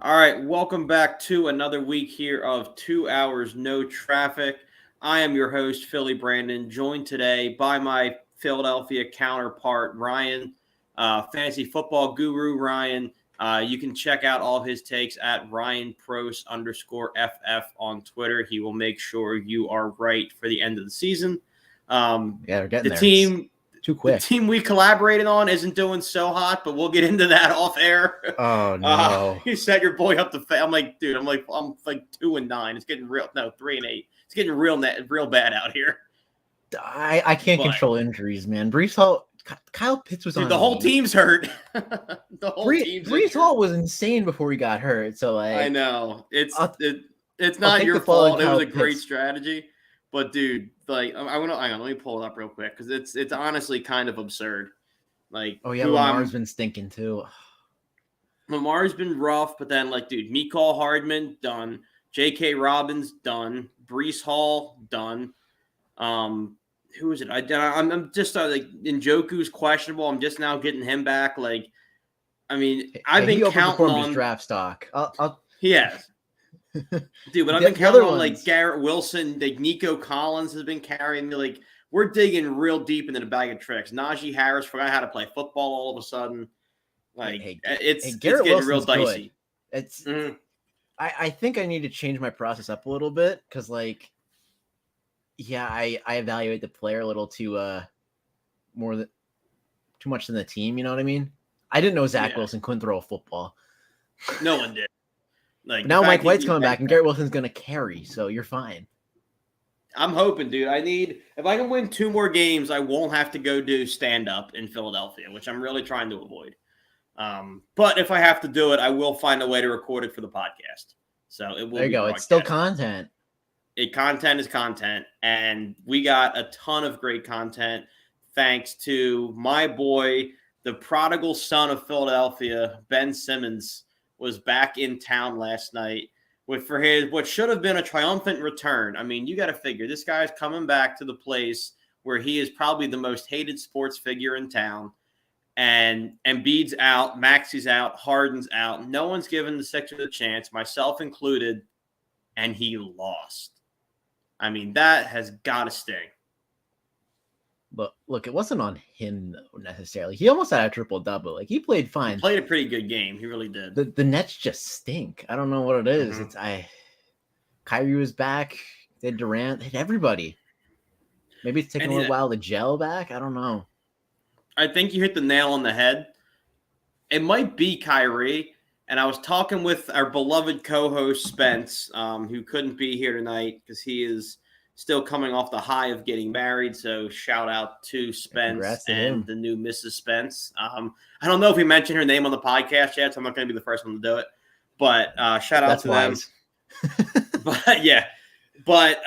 All right, welcome back to another week here of 2 hours no traffic. I am your host, Philly Brandon, joined today by my Philadelphia counterpart, Ryan, fantasy football guru, Ryan. You can check out all of his takes at RyanPros_FF on Twitter. He will make sure you are right for the end of the season. Yeah, they're getting The there. team It's too the quick. team we collaborated on isn't doing so hot, but we'll get into that off air. Oh no. You set your boy up to fail. I'm like 2-9. It's getting real. No, 3-8. It's getting real bad out here. I can't But- control injuries, man. Brees Hall, Kyle Pitts was Dude, on the whole team's hurt. Brees Hall was insane before he got hurt. So I know it's I'll not take your the fall on fault. It was Kyle a great Pitts. strategy, but dude, like I want to. Hang on, let me pull it up real quick because it's honestly kind of absurd. Like, Oh yeah, who Lamar's been stinking too. Lamar's been rough, but then dude, Mecole Hardman done, J.K. Robbins done, Brees Hall done. Who is it? I'm just Njoku's questionable. I'm just now getting him back. I've been He counting overperformed his on draft stock. He has. Dude, but I've The been counting other on ones- Garrett Wilson, Nico Collins has been carrying me. We're digging real deep into the bag of tricks. Najee Harris forgot how to play football all of a sudden. It's Garrett getting real Wilson's dicey. good. It's Mhm. I think I need to change my process up a little bit because I evaluate the player a little too much than the team. You know what I mean? I didn't know Zach Yeah. Wilson couldn't throw a football. No one did. But now Mike White's coming back and Garrett Wilson's gonna carry, so you're fine. I'm hoping, dude. If I can win 2 more games, I won't have to go do stand-up in Philadelphia, which I'm really trying to avoid. But if I have to do it, I will find a way to record it for the podcast. So it will There you be go. It's still broadcast. content. Content is content, and we got a ton of great content thanks to my boy, the prodigal son of Philadelphia, Ben Simmons, was back in town last night for his what should have been a triumphant return. I mean, you got to figure this guy's coming back to the place where he is probably the most hated sports figure in town. And Embiid's out, Maxi's out, Harden's out. No one's given the Sixers a chance, myself included, and he lost. I mean, that has got to sting. But look, it wasn't on him though, necessarily. He almost had a triple-double. He played fine. He played a pretty good game. He really did. The Nets just stink. I don't know what it is. Mhm. Kyrie was back. They had Durant. They had everybody. Maybe it's taking a little while to gel back. I don't know. I think you hit the nail on the head. It might be Kyrie. And I was talking with our beloved co-host Spence, who couldn't be here tonight because he is still coming off the high of getting married. So shout out to Spence Congrats to and him. the new Mrs. Spence. I don't know if we mentioned her name on the podcast yet, so I'm not going to be the first one to do it. But shout out That's to wise. them. But yeah, but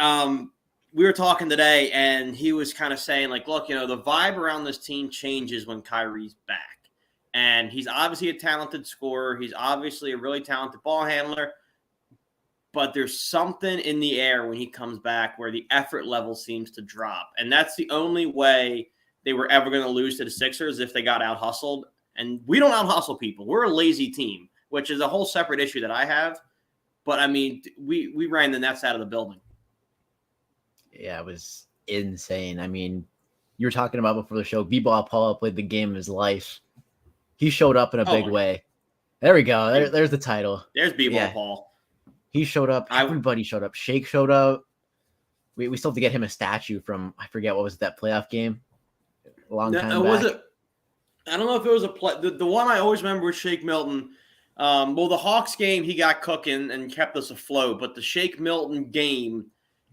we were talking today, and he was kind of saying look, the vibe around this team changes when Kyrie's back. And he's obviously a talented scorer. He's obviously a really talented ball handler. But there's something in the air when he comes back where the effort level seems to drop. And that's the only way they were ever going to lose to the Sixers if they got out-hustled. And we don't out-hustle people. We're a lazy team, which is a whole separate issue that I have. But, I mean, we ran the Nets out of the building. Yeah, it was insane. I mean, you were talking about before the show, B-Ball Paul played the game of his life. He showed up in a big way. There we go. There's the title. There's B-Ball Paul. He showed up. Everybody showed up. Shake showed up. We still have to get him a statue from, I forget, what was that playoff game? A long time back. Was it? I don't know if it was a play. The one I always remember was Shake Milton. The Hawks game, he got cooking and kept us afloat. But the Shake Milton game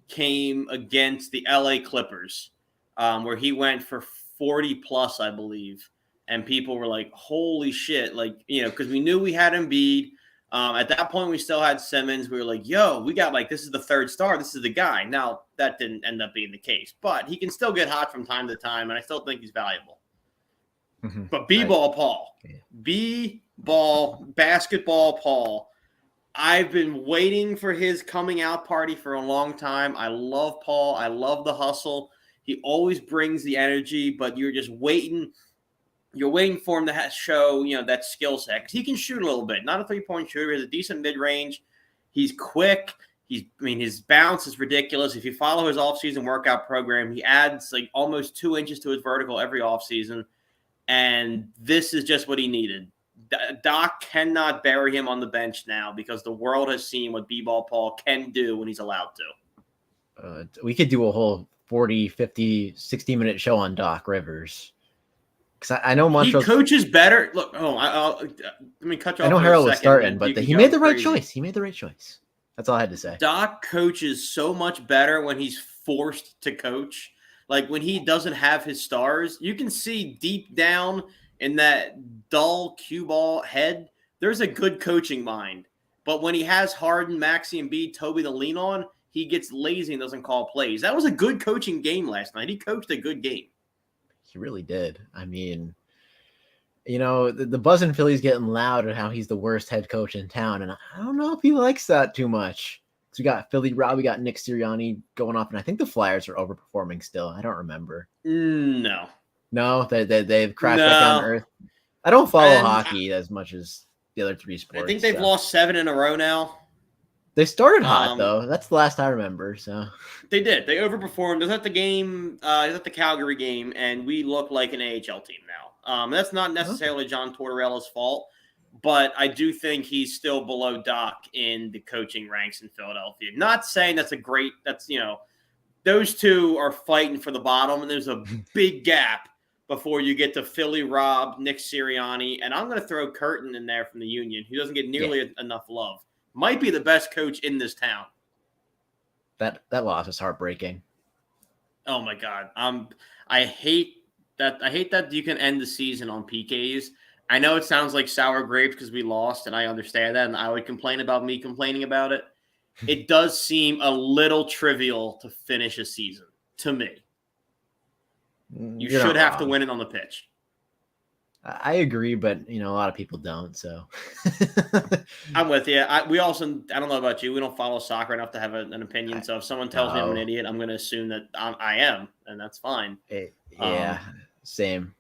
came against the LA Clippers, where he went for 40+, I believe. And people were like, holy shit. Because we knew we had Embiid. At that point, we still had Simmons. We were like, yo, we got this is the third star. This is the guy. Now, that didn't end up being the case. But he can still get hot from time to time, and I still think he's valuable. Mm-hmm. But B-Ball Paul. Yeah. B-Ball, basketball Paul. I've been waiting for his coming out party for a long time. I love Paul. I love the hustle. He always brings the energy, but you're just waiting. You're waiting for him to show, that skill set. 'Cause he can shoot a little bit. Not a three-point shooter. He has a decent mid-range. He's quick. His bounce is ridiculous. If you follow his offseason workout program, he adds like almost 2 inches to his vertical every offseason. And this is just what he needed. Doc cannot bury him on the bench now because the world has seen what B-Ball Paul can do when he's allowed to. We could do a whole 40, 50, 60-minute show on Doc Rivers. Because I know Montrose... He coaches better. Look, let me cut you off. I know Harold was starting, but he made the right choice. He made the right choice. That's all I had to say. Doc coaches so much better when he's forced to coach. Like when he doesn't have his stars, you can see deep down in that dull cue ball head, there's a good coaching mind. But when he has Harden, Maxey, and B, Toby to lean on, he gets lazy and doesn't call plays. That was a good coaching game last night. He coached a good game. He really did. I mean, the buzz in Philly's getting loud at how he's the worst head coach in town. And I don't know if he likes that too much. So we got Philly Rob, we got Nick Sirianni going off. And I think the Flyers are overperforming still. I don't remember. No, they've crashed back down to earth. I don't follow hockey as much as the other 3 sports. I think they've lost 7 in a row now. They started hot though. That's the last I remember. So they did. They overperformed. It was at the game. It was at the Calgary game, and we look like an AHL team now. That's not necessarily John Tortorella's fault, but I do think he's still below Doc in the coaching ranks in Philadelphia. Not saying that's a great. Those two are fighting for the bottom, and there's a big gap before you get to Philly Rob, Nick Sirianni, and I'm going to throw Curtin in there from the Union, who doesn't get nearly enough love. Might be the best coach in this town. That loss is heartbreaking. Oh my God. I hate that you can end the season on PKs. I know it sounds like sour grapes because we lost, and I understand that, and I would complain about me complaining about it. It does seem a little trivial to finish a season to me. You should have to win it on the pitch. I agree, but a lot of people don't. So I'm with you. I don't know about you. We don't follow soccer enough to have an opinion. So if someone tells me I'm an idiot, I'm going to assume that I am, and that's fine. Same.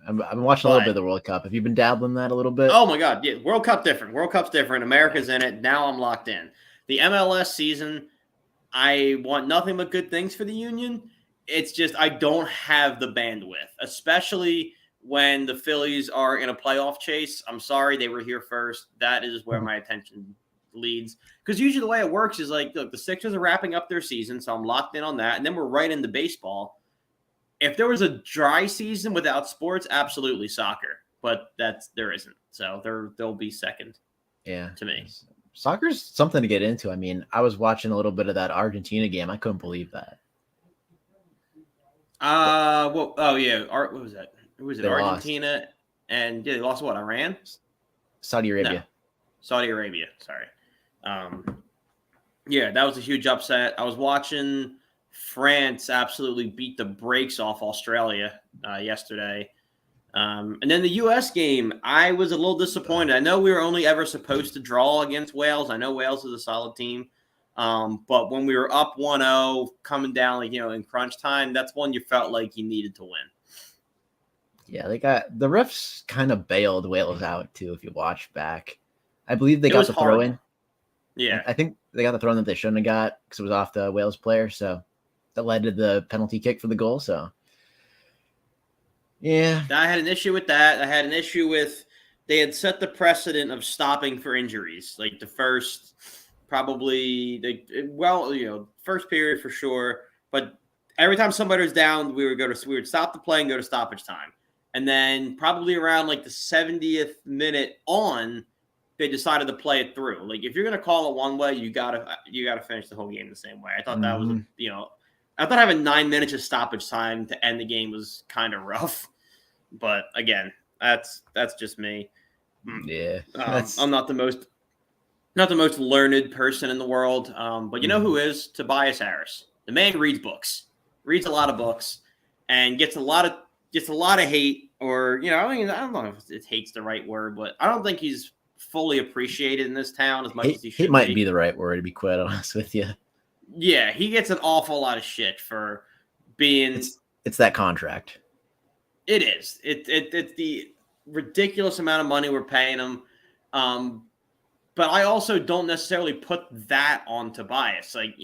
I'm watching a little bit of the World Cup. Have you been dabbling that a little bit? Oh my God, yeah. World Cup different. World Cup's different. America's in it. Now I'm locked in. The MLS season, I want nothing but good things for the Union. It's just I don't have the bandwidth, especially when the Phillies are in a playoff chase. I'm sorry, they were here first. That is where my attention leads. Because usually the way it works is like, look, the Sixers are wrapping up their season, so I'm locked in on that. And then we're right into baseball. If there was a dry season without sports, absolutely soccer. But there isn't. So they'll be second. Yeah. To me. Soccer's something to get into. I mean, I was watching a little bit of that Argentina game. I couldn't believe that. What was that? Who was it? They Argentina lost. And they lost what? Iran? Saudi Arabia. No. Saudi Arabia. Sorry. That was a huge upset. I was watching France absolutely beat the brakes off Australia yesterday. And then the U.S. game, I was a little disappointed. I know we were only ever supposed to draw against Wales. I know Wales is a solid team. But when we were up 1-0 coming down, in crunch time, that's when you felt like you needed to win. Yeah, the refs kind of bailed Wales out too. If you watch back, I believe they got the throw in. Yeah, I think they got the throw in that they shouldn't have got because it was off the Wales player. So that led to the penalty kick for the goal. So yeah, I had an issue with that. I had an issue with they had set the precedent of stopping for injuries, like the first. First period for sure. But every time somebody was down, we would stop the play and go to stoppage time. And then probably around like the 70th minute on, they decided to play it through. Like if you're gonna call it one way, you gotta finish the whole game the same way. I thought that was I thought having 9 minutes of stoppage time to end the game was kind of rough. But again, that's just me. Yeah, I'm not the most learned person in the world, but you know who is? Tobias Harris. The man reads a lot of books, and gets a lot of hate. Or I don't know if hate's the right word, but I don't think he's fully appreciated in this town as much as he should. It might be the right word, to be quite honest with you. Yeah, he gets an awful lot of shit for being. It's that contract. It is. It's the ridiculous amount of money we're paying him. But I also don't necessarily put that on Tobias. Like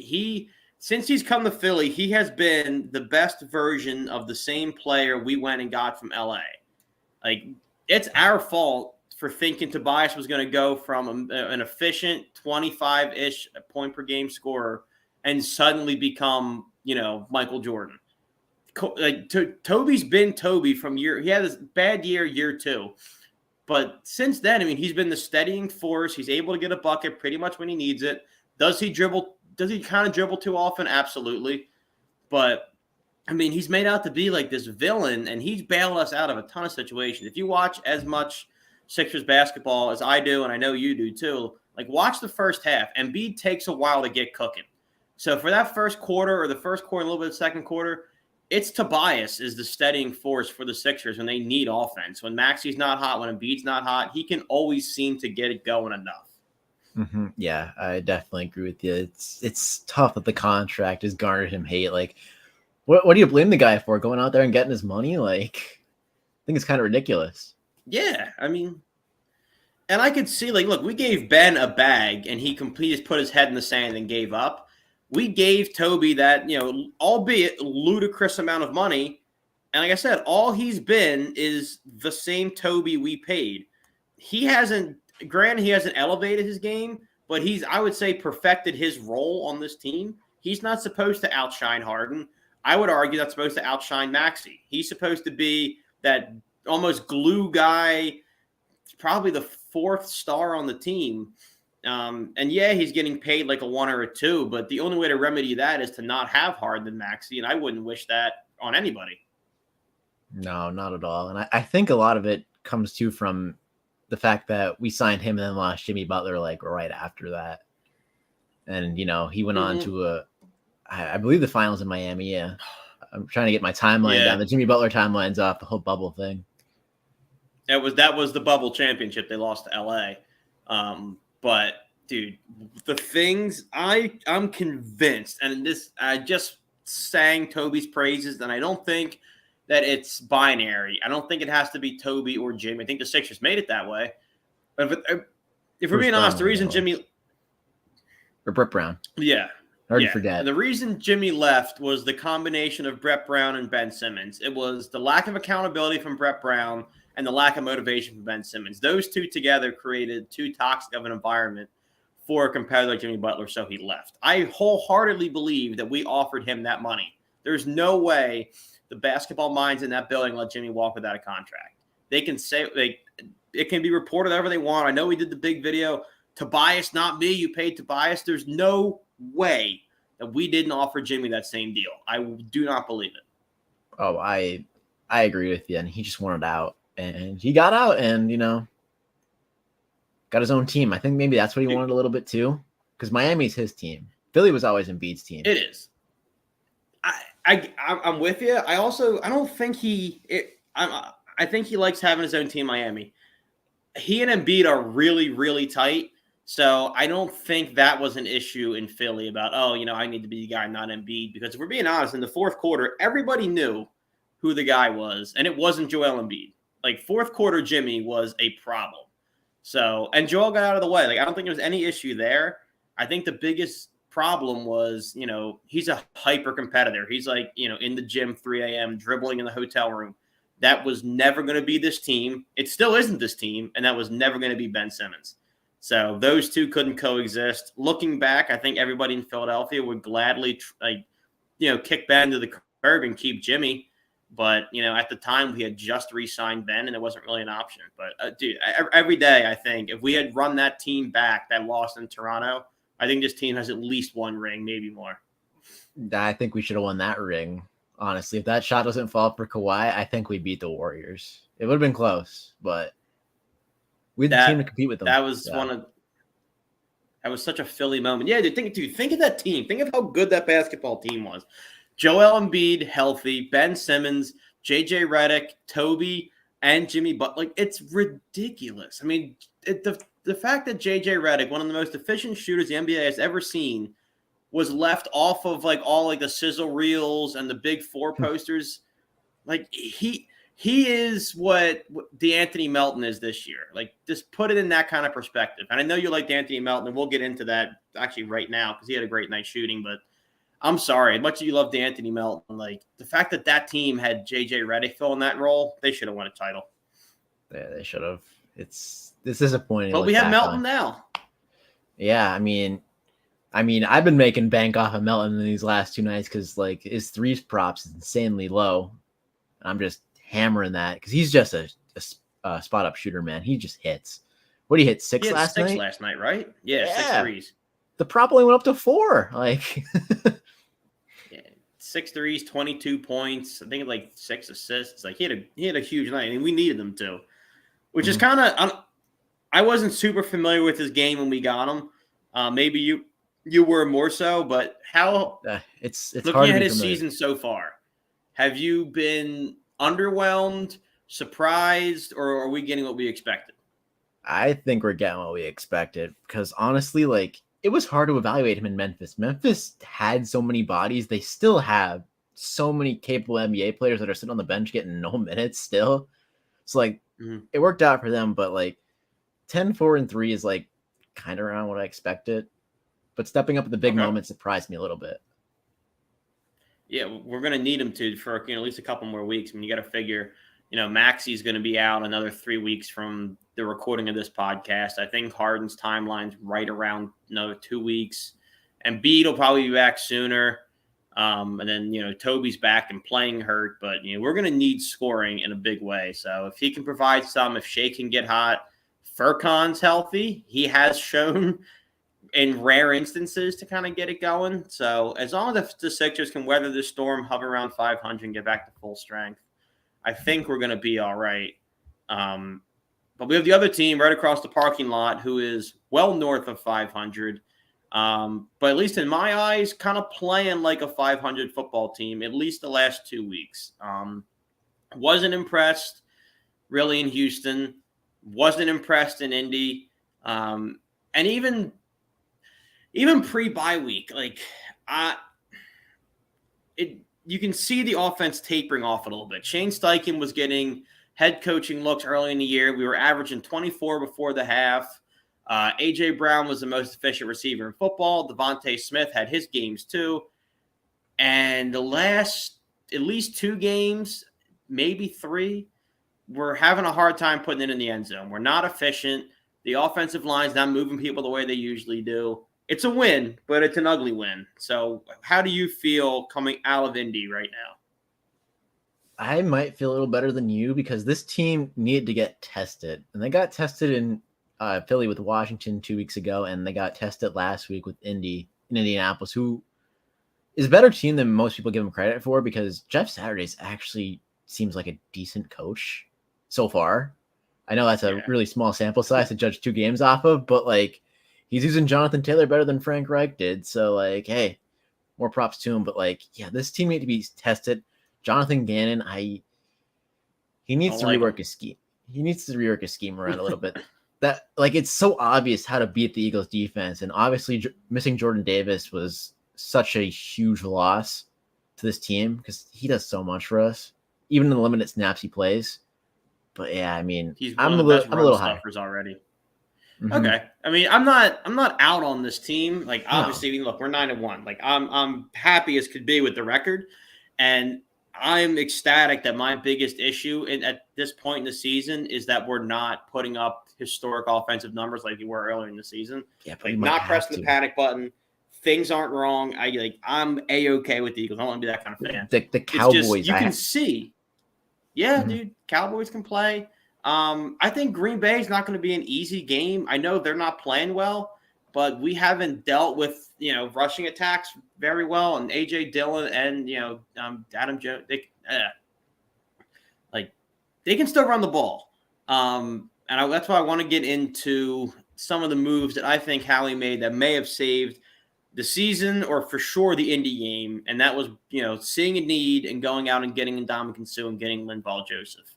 since he's come to Philly, he has been the best version of the same player we went and got from LA. Like it's our fault for thinking Tobias was going to go from an efficient 25-ish point per game scorer and suddenly become, Michael Jordan. Toby's been Toby from he had this bad year 2. But since then, I mean, he's been the steadying force. He's able to get a bucket pretty much when he needs it. Does he dribble? Does he kind of dribble too often? Absolutely. But, I mean, he's made out to be like this villain, and he's bailed us out of a ton of situations. If you watch as much Sixers basketball as I do, and I know you do too, like watch the first half. Embiid takes a while to get cooking. So for that first quarter or the first quarter, a little bit of the second quarter, it's Tobias is the steadying force for the Sixers when they need offense. When Maxi's not hot, when Embiid's not hot, he can always seem to get it going enough. Mm-hmm. Yeah, I definitely agree with you. It's tough that the contract has garnered him hate. Like, what do you blame the guy for? Going out there and getting his money? Like, I think it's kind of ridiculous. Yeah, I mean, and I could see, like, look, we gave Ben a bag, and he just put his head in the sand and gave up. We gave Toby that, albeit ludicrous amount of money. And like I said, all he's been is the same Toby we paid. He hasn't elevated his game, but I would say, perfected his role on this team. He's not supposed to outshine Harden. I would argue that's supposed to outshine Maxey. He's supposed to be that almost glue guy, probably the 4th star on the team. And yeah, he's getting paid like a 1 or a 2, but the only way to remedy that is to not have Harden and Maxey, and I wouldn't wish that on anybody. No, not at all. And I think a lot of it comes from the fact that we signed him and then lost Jimmy Butler like right after that. And, he went on to I believe the finals in Miami. Yeah. I'm trying to get my timeline down. The Jimmy Butler timeline's off, the whole bubble thing. That was the bubble championship. They lost to LA. But dude, the things I'm convinced, and I just sang Toby's praises, and I don't think that it's binary. I don't think it has to be Toby or Jimmy. I think the Sixers made it that way. But if we're being honest, the reason Jimmy or Brett Brown, hard to forget. And the reason Jimmy left was the combination of Brett Brown and Ben Simmons. It was the lack of accountability from Brett Brown and the lack of motivation from Ben Simmons. Those two together created too toxic of an environment for a competitor like Jimmy Butler, so he left. I wholeheartedly believe that we offered him that money. There's no way the basketball minds in that building let Jimmy walk without a contract. They can say it can be reported however they want. I know we did the big video. Tobias, not me. You paid Tobias. There's no way that we didn't offer Jimmy that same deal. I do not believe it. Oh, I agree with you. And he just wanted out. And he got out and, got his own team. I think maybe that's what he wanted a little bit too, because Miami's his team. Philly was always Embiid's team. It is. I'm with you. I don't think I think he likes having his own team, Miami. He and Embiid are really, really tight. So I don't think that was an issue in Philly about, I need to be the guy, not Embiid. Because if we're being honest, in the fourth quarter, everybody knew who the guy was, and it wasn't Joel Embiid. Like, fourth quarter Jimmy was a problem. So, and Joel got out of the way. Like, I don't think there was any issue there. I think the biggest problem was, he's a hyper competitor. He's like, in the gym 3 a.m., dribbling in the hotel room. That was never going to be this team. It still isn't this team, and that was never going to be Ben Simmons. So those two couldn't coexist. Looking back, I think everybody in Philadelphia would gladly, kick Ben to the curb and keep Jimmy. But, at the time, we had just re-signed Ben, and it wasn't really an option. But, dude, every day, I think, if we had run that team back that lost in Toronto, I think this team has at least one ring, maybe more. I think we should have won that ring, honestly. If that shot doesn't fall for Kawhi, I think we beat the Warriors. It would have been close, but we had the team to compete with them. That was that was such a Philly moment. Yeah, dude, think of that team. Think of how good that basketball team was. Joel Embiid, healthy, Ben Simmons, JJ Redick, Toby, and Jimmy Butler. Like, it's ridiculous. I mean, the fact that JJ Redick, one of the most efficient shooters the NBA has ever seen, was left off of all the sizzle reels and the big four posters. Like, he is what DeAnthony Melton is this year. Like, just put it in that kind of perspective. And I know you like DeAnthony Melton, and we'll get into that actually right now because he had a great night shooting. But I'm sorry, as much as you love DeAnthony Melton, like the fact that team had JJ Redick fill in that role, they should have won a title. Yeah, they should have. It's disappointing. But we have Melton now. Yeah, I mean, I've been making bank off of Melton in these last 2 nights because like his threes props is insanely low. I'm just hammering that because he's just a spot up shooter, man. He just hits. What, he hit 6 last night? 6 last night, right? Yeah, 6 threes. The prop only went up to 4. Like, yeah, 6 threes, 22 points. I think like 6 assists. Like he had a huge night, and we needed him to. Which is kind of, I wasn't super familiar with his game when we got him. Maybe you were more so, but how? It's looking hard at his season so far. Have you been underwhelmed, surprised, or are we getting what we expected? I think we're getting what we expected because honestly, like it was hard to evaluate him in Memphis. Memphis had so many bodies. They still have so many capable NBA players that are sitting on the bench getting no minutes still. So like it worked out for them, but like 10-4-3 is like kind of around what I expected. But stepping up at the big moment surprised me a little bit. Yeah, we're going to need him to for at least a couple more weeks. I mean, you got to figure, Maxi's going to be out another 3 weeks from the recording of this podcast. I think Harden's timeline's right around another 2 weeks. And Embiid will probably be back sooner. And then, Toby's back and playing hurt. But, we're going to need scoring in a big way. So if he can provide some, if Shea can get hot, Furkan's healthy. He has shown in rare instances to kind of get it going. So as long as the Sixers can weather the storm, hover around 500 and get back to full strength, I think we're going to be all right. But we have the other team right across the parking lot who is well north of 500. But at least in my eyes, kind of playing like a 500 football team, at least the last 2 weeks. Wasn't impressed really in Houston. Wasn't impressed in Indy. And even pre-bye week, you can see the offense tapering off a little bit. Shane Steichen was getting head coaching looks early in the year. We were averaging 24 before the half. A.J. Brown was the most efficient receiver in football. Devontae Smith had his games too. And the last at least 2 games, maybe 3, we're having a hard time putting it in the end zone. We're not efficient. The offensive line's not moving people the way they usually do. It's a win, but it's an ugly win. So how do you feel coming out of Indy right now? I might feel a little better than you because this team needed to get tested. And they got tested in Philly with Washington 2 weeks ago, and they got tested last week with Indy in Indianapolis, who is a better team than most people give him credit for because Jeff Saturdays actually seems like a decent coach so far. I know that's a really small sample size to judge 2 games off of, but like he's using Jonathan Taylor better than Frank Reich did. So like, hey, more props to him. But like, yeah, this team needs to be tested. Jonathan Gannon, he needs to rework his scheme. He needs to rework his scheme around a little bit. That like it's so obvious how to beat the Eagles defense, and obviously missing Jordan Davis was such a huge loss to this team because he does so much for us, even in the limited snaps he plays. But yeah, I mean, I'm a little high already. Mm-hmm. Okay, I mean, I'm not out on this team. Like, obviously, look, we're 9-1. Like, I'm happy as could be with the record, and I'm ecstatic that my biggest issue at this point in the season is that we're not putting up historic offensive numbers like we were earlier in the season. Yeah, like not pressing the panic button. Things aren't wrong. I'm A-okay with the Eagles. I don't want to be that kind of fan. The Cowboys. You can see. Yeah, dude. Cowboys can play. I think Green Bay is not going to be an easy game. I know they're not playing well, but we haven't dealt with, rushing attacks very well. And A.J. Dillon and, Adam Jones, they can still run the ball. That's why I want to get into some of the moves that I think Howie made that may have saved the season or for sure the Indy game. And that was, seeing a need and going out and getting Ndamukong Suh and getting Linval Joseph.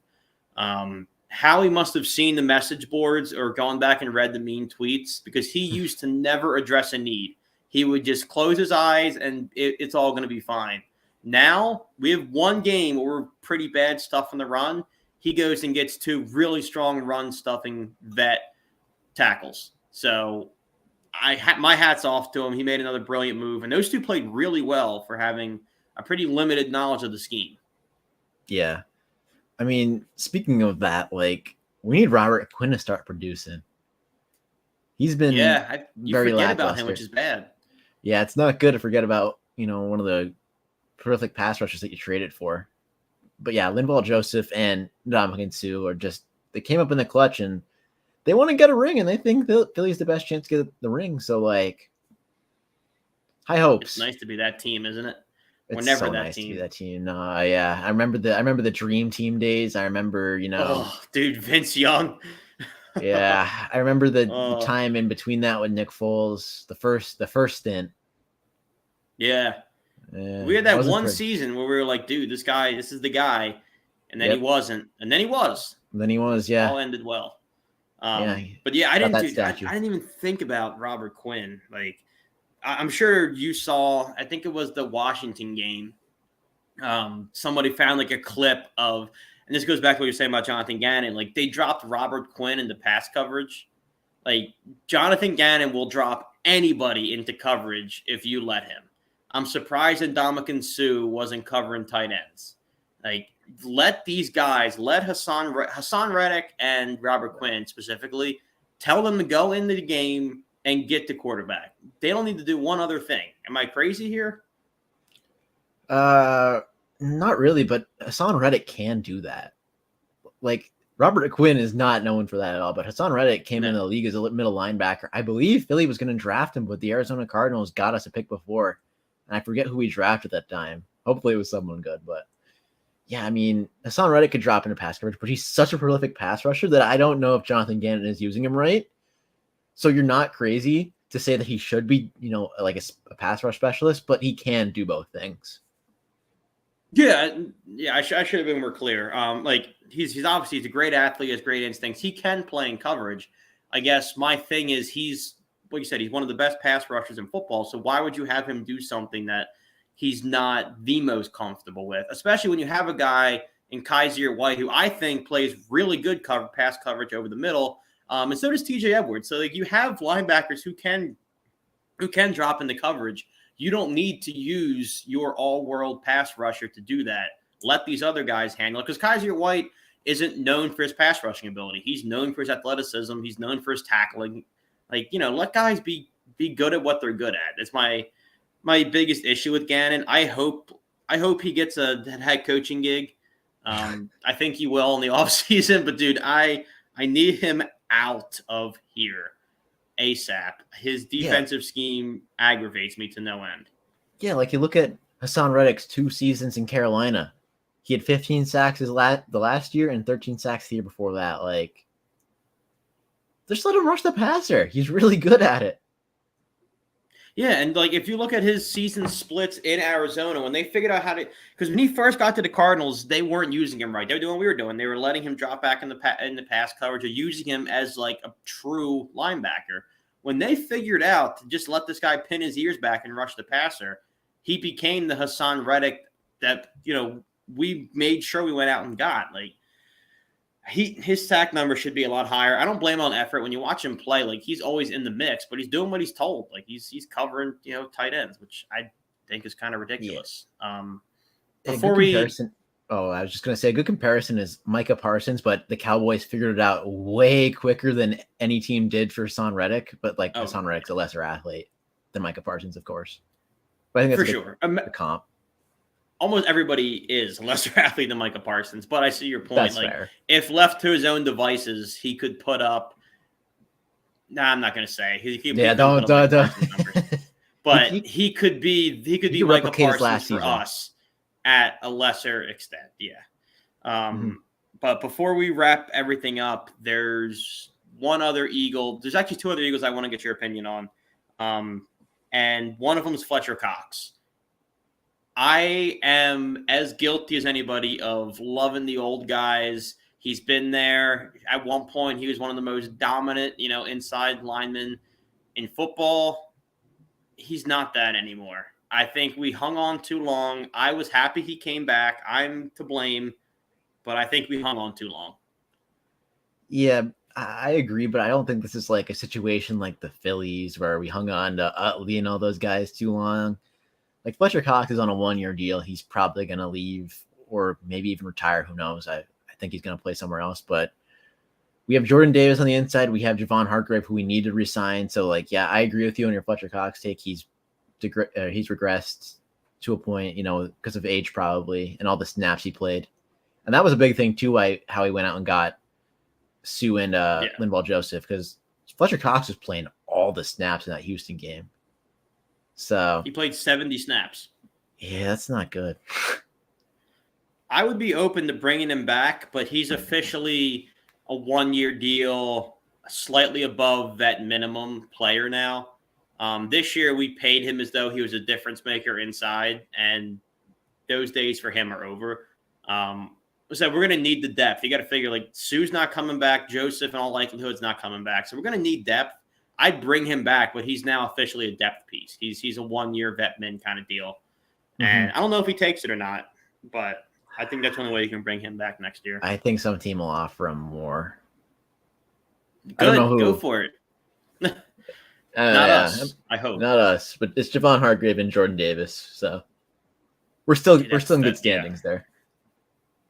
Howie must have seen the message boards or gone back and read the mean tweets because he used to never address a need. He would just close his eyes and it's all going to be fine. Now we have one game where we're pretty bad stuff on the run, he goes and gets 2 really strong run stuffing vet tackles. So my hat's off to him. He made another brilliant move, and those 2 played really well for having a pretty limited knowledge of the scheme. Yeah. I mean, speaking of that, like, we need Robert Quinn to start producing. He's been you very forget lackluster. about him, which is bad. Yeah, it's not good to forget about, one of the prolific pass rushers that you traded for. But yeah, Linval Joseph and Ndamukong Suh they came up in the clutch, and they want to get a ring, and they think Philly's the best chance to get the ring. So, like, high hopes. It's nice to be that team, isn't it? It's never so nice to be that team. Yeah, I remember the Dream Team days. I remember, dude, Vince Young. Yeah, I remember the time in between that with Nick Foles, the first stint. Yeah. We had that one season where we were like, dude, this is the guy, and then he wasn't, and then he was. And then he was, yeah. All ended well. But yeah, I didn't even think about Robert Quinn. Like, I'm sure you saw, I think it was the Washington game. Somebody found like a clip of, and this goes back to what you're saying about Jonathan Gannon. Like, they dropped Robert Quinn into pass coverage. Like, Jonathan Gannon will drop anybody into coverage if you let him. I'm surprised that Ndamukong Suh wasn't covering tight ends. Like, let these guys, let Hassan Reddick and Robert Quinn specifically, tell them to go into the game and get the quarterback. They don't need to do one other thing. Am I crazy here? Not really, but Hassan Reddick can do that. Like, Robert Quinn is not known for that at all, but Hassan Reddick came in the league as a middle linebacker. I believe Philly was going to draft him, but the Arizona Cardinals got us a pick before, and I forget who we drafted that time. Hopefully it was someone good, but yeah, I mean, Hassan Reddick could drop into pass coverage, but he's such a prolific pass rusher that I don't know if Jonathan Gannon is using him right. So you're not crazy to say that he should be, like a pass rush specialist, but he can do both things. Yeah, I should have been more clear. Like, he's obviously a great athlete, has great instincts. He can play in coverage. I guess my thing is he's, like you said, he's one of the best pass rushers in football. So why would you have him do something that he's not the most comfortable with, especially when you have a guy in Kaiser White who I think plays really good pass coverage over the middle, and so does TJ Edwards. So, like, you have linebackers who can drop into coverage. You don't need to use your all-world pass rusher to do that. Let these other guys handle it, because Kaiser White isn't known for his pass rushing ability. He's known for his athleticism. He's known for his tackling. Like, let guys be good at what they're good at. That's my biggest issue with Gannon. I hope he gets a head coaching gig. I think he will in the offseason, but dude, I need him out of here ASAP. His defensive scheme aggravates me to no end. Yeah, like, you look at Hassan Reddick's 2 seasons in Carolina. He had 15 sacks the last year and 13 sacks the year before that. Like, just let him rush the passer. He's really good at it. Yeah, and like, if you look at his season splits in Arizona, when they figured out how to, because when he first got to the Cardinals, they weren't using him right. They were doing what we were doing. They were letting him drop back in the pass coverage, or using him as like a true linebacker. When they figured out to just let this guy pin his ears back and rush the passer, he became the Hassan Reddick that we made sure we went out and got. Like, his sack number should be a lot higher. I don't blame him on effort. When you watch him play, like, he's always in the mix, but he's doing what he's told. Like, he's covering, tight ends, which I think is kind of ridiculous. Yeah. I was just going to say a good comparison is Micah Parsons, but the Cowboys figured it out way quicker than any team did for Hassan Reddick. But Hassan Reddick's a lesser athlete than Micah Parsons, of course. But I think that's for sure. A comp. Almost everybody is a lesser athlete than Micah Parsons, but I see your point. That's fair. If left to his own devices, he could put up. Nah, I'm not going to say. Don't. But he could be Micah Parsons for us at a lesser extent. Yeah. But before we wrap everything up, there's one other Eagle. There's actually 2 other Eagles I want to get your opinion on. And one of them is Fletcher Cox. I am as guilty as anybody of loving the old guys. He's been there. At one point, he was one of the most dominant, inside linemen in football. He's not that anymore. I think we hung on too long. I was happy he came back. I'm to blame. but I think we hung on too long. Yeah, I agree, but I don't think this is like a situation like the Phillies where we hung on to Utley and all those guys too long. Like Fletcher Cox is on a 1-year deal. He's probably going to leave or maybe even retire. Who knows? I think he's going to play somewhere else. But we have Jordan Davis on the inside. We have Javon Hargrave, who we need to resign. So, like, yeah, I agree with you on your Fletcher Cox take. He's regressed to a point, because of age probably and all the snaps he played. And that was a big thing too. How he went out and got Sue and Linval Joseph, because Fletcher Cox was playing all the snaps in that Houston game. So he played 70 snaps. Yeah, that's not good. I would be open to bringing him back, but he's officially a 1-year deal, slightly above that minimum player now. This year we paid him as though he was a difference maker inside, and those days for him are over. So we're going to need the depth. You got to figure, like, Sue's not coming back. Joseph, in all likelihood, is not coming back. So we're going to need depth. I'd bring him back, but he's now officially a depth piece. He's a 1-year vet min kind of deal. And I don't know if he takes it or not, but I think that's the only way you can bring him back next year. I think some team will offer him more. Good. I don't know who. Go for it. Not us. I hope. Not us, but it's Javon Hargrave and Jordan Davis. So we're still in good standings there.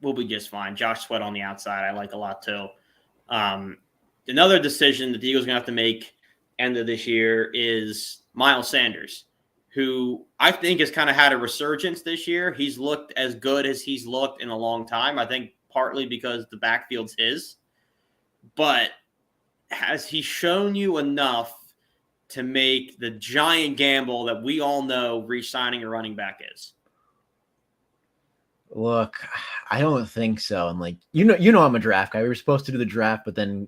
We'll be just fine. Josh Sweat on the outside, I like a lot too. Another decision that the Eagles are going to have to make end of this year is Miles Sanders, who I think has kind of had a resurgence this year. He's looked as good as he's looked in a long time. I think partly because the backfield's his. But has he shown you enough to make the giant gamble that we all know re-signing a running back is? Look, I don't think so. And like, I'm a draft guy. We were supposed to do the draft, but then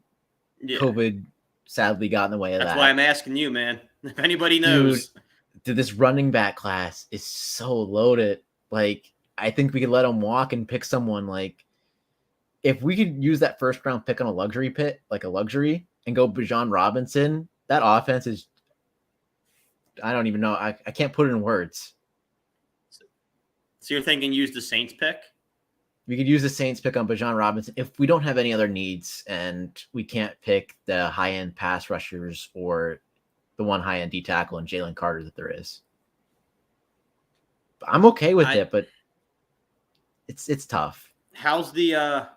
COVID sadly got in the way of that. That's why I'm asking you, man. If anybody knows. Dude, this running back class is so loaded. Like, I think we could let him walk and pick someone. Like, if we could use that first round pick on a luxury, and go Bijan Robinson, that offense is, I don't even know. I can't put it in words. So you're thinking use the Saints pick? We could use the Saints pick on Bijan Robinson if we don't have any other needs and we can't pick the high-end pass rushers or the one high-end D tackle and Jalen Carter that there is. I'm okay with it, but it's tough. How's the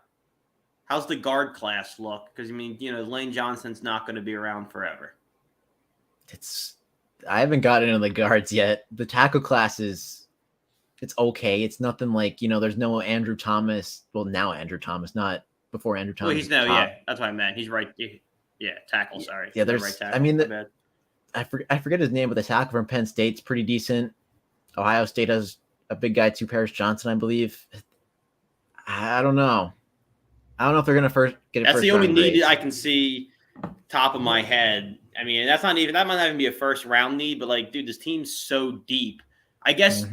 guard class look? Because Lane Johnson's not going to be around forever. I haven't gotten into the guards yet. The tackle class it's okay. It's nothing like, there's no Andrew Thomas. Well, now Andrew Thomas, not before Andrew Thomas. Well, he's now, yeah, that's what I meant. He's right. Yeah, tackle, sorry. Yeah, there's, right tackle. I mean, I forget his name, but the tackle from Penn State's pretty decent. Ohio State has a big guy too, Paris Johnson, I believe. I don't know. I don't know if they're going to first get it. That's the only need I can see top of my head. I mean, that might not even be a first round need, but like, dude, this team's so deep. I guess,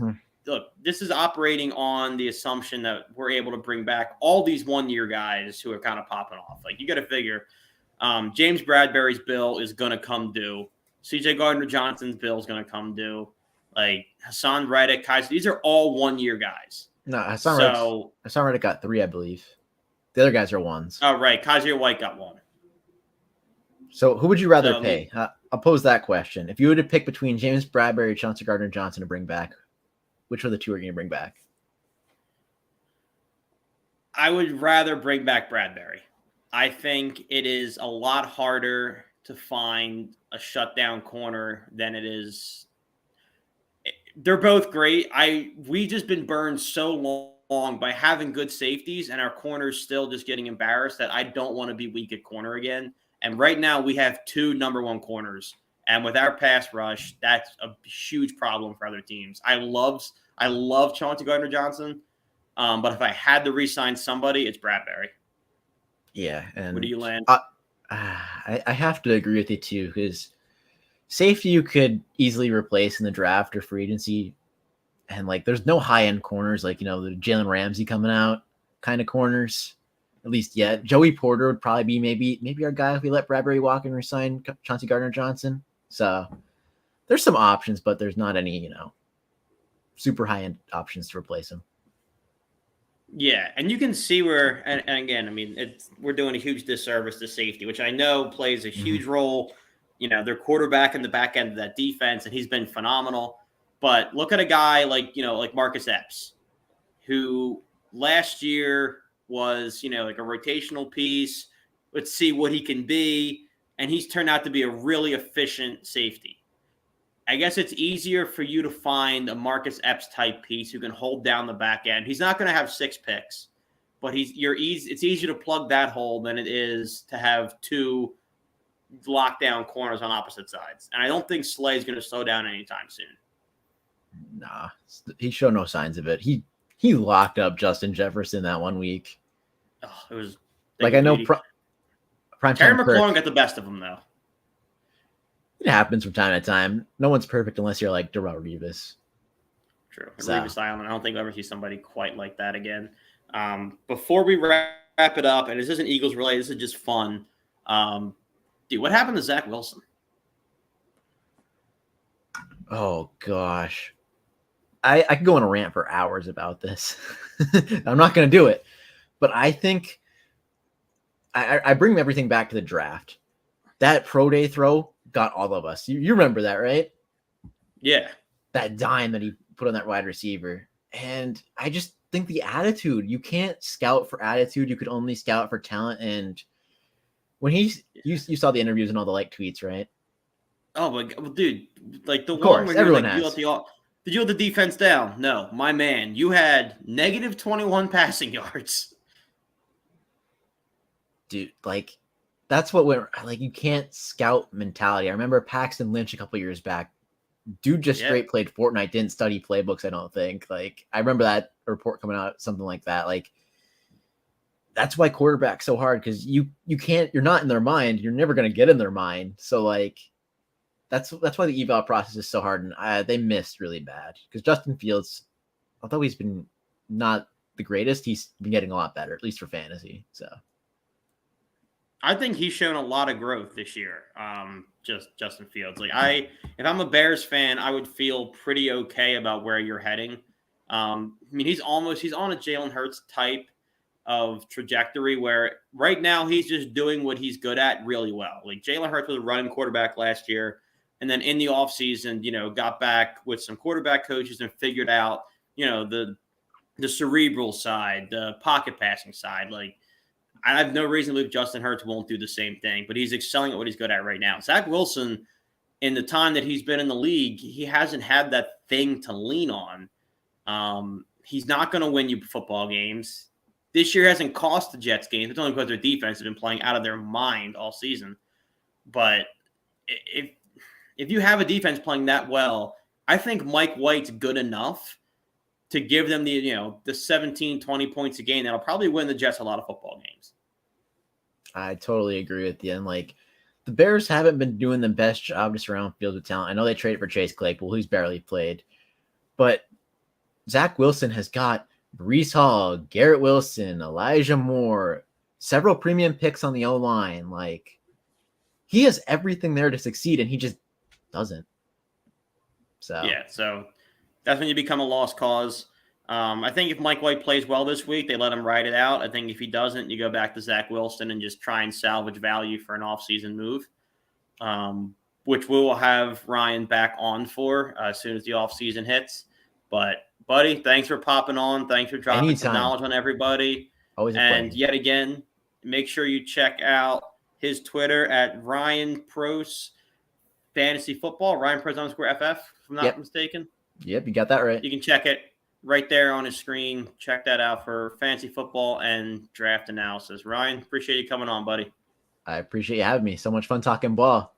look, this is operating on the assumption that we're able to bring back all these 1-year guys who are kind of popping off. Like, you got to figure James Bradbury's bill is going to come due. CJ Gardner-Johnson's bill is going to come due. Like, Hassan Reddick, Kaiser, these are all 1-year guys. No, Hassan Reddick got 3, I believe. The other guys are 1s. Oh, right. Kaiser White got 1. So who would you rather pay? I'll pose that question. If you were to pick between James Bradbury and Chauncey Gardner-Johnson to bring back, which of the two are you going to bring back? I would rather bring back Bradbury. I think it is a lot harder to find a shutdown corner than it is. They're both great. We've just been burned so long by having good safeties and our corners still just getting embarrassed that I don't want to be weak at corner again. And right now we have 2 number 1 corners. And with our pass rush, that's a huge problem for other teams. I love Chauncey Gardner-Johnson, but if I had to re-sign somebody, it's Bradbury. Yeah. And where do you land? I have to agree with you too, because safety you could easily replace in the draft or free agency. And like, there's no high-end corners, like, the Jalen Ramsey coming out kind of corners, at least yet. Joey Porter would probably be maybe our guy if we let Bradbury walk and resign Chauncey Gardner-Johnson. So there's some options, but there's not any, super high-end options to replace him. Yeah, and you can see where, and again, I mean, we're doing a huge disservice to safety, which I know plays a huge role. You know, their quarterback in the back end of that defense, and he's been phenomenal. But look at a guy like, like Marcus Epps, who last year was, like a rotational piece. Let's see what he can be. And he's turned out to be a really efficient safety. I guess it's easier for you to find a Marcus Epps type piece who can hold down the back end. He's not going to have 6 picks, but it's easier to plug that hole than it is to have 2 lockdown corners on opposite sides. And I don't think Slay is going to slow down anytime soon. Nah, he showed no signs of it. He locked up Justin Jefferson that one week. Oh, it was like, I know prime Terry time McLaurin got the best of him, though. It happens from time to time. No one's perfect unless you're like Darrelle Revis. True. Revis Island. I don't think we'll ever see somebody quite like that again. Before we wrap it up, and this isn't Eagles related, this is just fun. Dude, what happened to Zach Wilson? Oh, gosh. I could go on a rant for hours about this. I'm not going to do it. But I think I bring everything back to the draft. That pro day throw got all of us. You remember that, right? Yeah. That dime that he put on that wide receiver. And I just think the attitude, you can't scout for attitude. You could only scout for talent. And when you saw the interviews and all the tweets, right? Oh my God, well, dude, like the of one course, where everyone like, has. Did you let the defense down? No, my man, you had negative 21 passing yards. Dude, that's what went, you can't scout mentality. I remember Paxton Lynch a couple years back. Dude just straight played Fortnite, didn't study playbooks, I don't think. I remember that report coming out, something like that. That's why quarterback's so hard, because you're not in their mind. You're never going to get in their mind. So, that's why the eval process is so hard. And they missed really bad, because Justin Fields, although he's been not the greatest, he's been getting a lot better, at least for fantasy. So I think he's shown a lot of growth this year. Just Justin Fields. If I'm a Bears fan, I would feel pretty okay about where you're heading. I mean, he's on a Jalen Hurts type of trajectory where right now he's just doing what he's good at really well. Like Jalen Hurts was a running quarterback last year, and then in the offseason, got back with some quarterback coaches and figured out, the cerebral side, the pocket passing side. I have no reason to believe Justin Hurts won't do the same thing, but he's excelling at what he's good at right now. Zach Wilson, in the time that he's been in the league, he hasn't had that thing to lean on. He's not going to win you football games. This year hasn't cost the Jets games. It's only because their defense has been playing out of their mind all season. But if you have a defense playing that well, I think Mike White's good enough to give them the 17, 20 points a game that'll probably win the Jets a lot of football games. I totally agree with you. And the Bears haven't been doing the best job to surround Fields with talent. I know they traded for Chase Claypool, who's barely played, but Zach Wilson has got Breece Hall, Garrett Wilson, Elijah Moore, several premium picks on the O-line. He has everything there to succeed, and he just doesn't. So that's when you become a lost cause. I think if Mike White plays well this week, they let him ride it out. I think if he doesn't, you go back to Zach Wilson and just try and salvage value for an offseason move, which we will have Ryan back on for as soon as the offseason hits. But, buddy, thanks for popping on. Thanks for dropping some knowledge on everybody. Always a and pleasure. Yet again, make sure you check out his Twitter at Ryan Pros Fantasy Football, Ryan Pros _FF, if I'm not mistaken. Yep, you got that right. You can check it right there on his screen. Check that out for fantasy football and draft analysis. Ryan, appreciate you coming on, buddy. I appreciate you having me. So much fun talking ball.